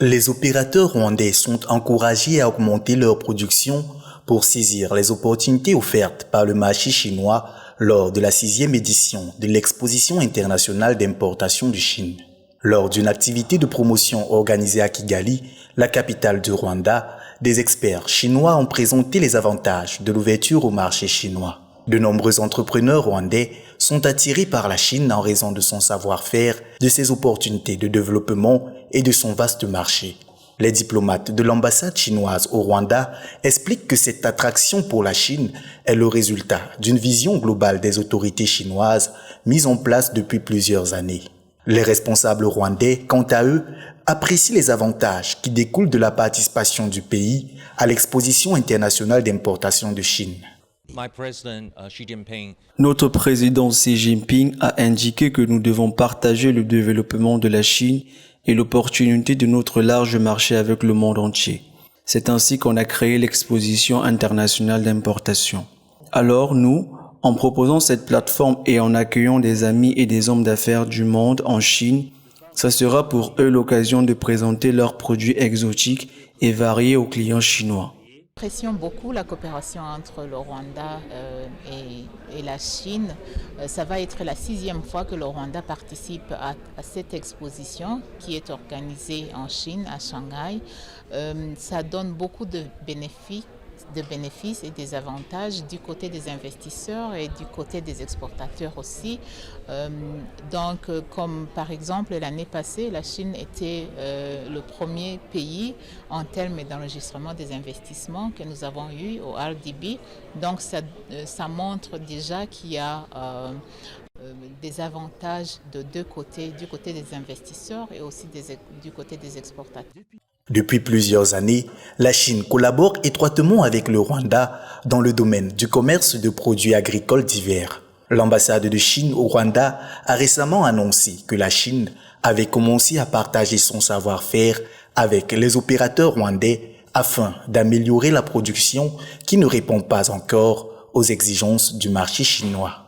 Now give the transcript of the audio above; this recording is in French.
Les opérateurs rwandais sont encouragés à augmenter leur production pour saisir les opportunités offertes par le marché chinois lors de la 6e édition de l'Exposition internationale d'importation de Chine. Lors d'une activité de promotion organisée à Kigali, la capitale du Rwanda, des experts chinois ont présenté les avantages de l'ouverture au marché chinois. De nombreux entrepreneurs rwandais sont attirés par la Chine en raison de son savoir-faire, de ses opportunités de développement et de son vaste marché. Les diplomates de l'ambassade chinoise au Rwanda expliquent que cette attraction pour la Chine est le résultat d'une vision globale des autorités chinoises mise en place depuis plusieurs années. Les responsables rwandais, quant à eux, apprécient les avantages qui découlent de la participation du pays à l'Exposition internationale d'importation de Chine. Notre président Xi Jinping a indiqué que nous devons partager le développement de la Chine et l'opportunité de notre large marché avec le monde entier. C'est ainsi qu'on a créé l'Exposition internationale d'importation. Alors nous, en proposant cette plateforme et en accueillant des amis et des hommes d'affaires du monde en Chine, ça sera pour eux l'occasion de présenter leurs produits exotiques et variés aux clients chinois. J'apprécie beaucoup la coopération entre le Rwanda et la Chine. Ça va être la 6e fois que le Rwanda participe à cette exposition qui est organisée en Chine, à Shanghai. Ça donne beaucoup de bénéfices et des avantages du côté des investisseurs et du côté des exportateurs aussi. Comme par exemple l'année passée, la Chine était le premier pays en termes d'enregistrement des investissements que nous avons eu au RDB. Donc ça montre déjà qu'il y a des avantages de deux côtés, du côté des investisseurs et aussi du côté des exportateurs. Depuis plusieurs années, la Chine collabore étroitement avec le Rwanda dans le domaine du commerce de produits agricoles divers. L'ambassade de Chine au Rwanda a récemment annoncé que la Chine avait commencé à partager son savoir-faire avec les opérateurs rwandais afin d'améliorer la production qui ne répond pas encore aux exigences du marché chinois.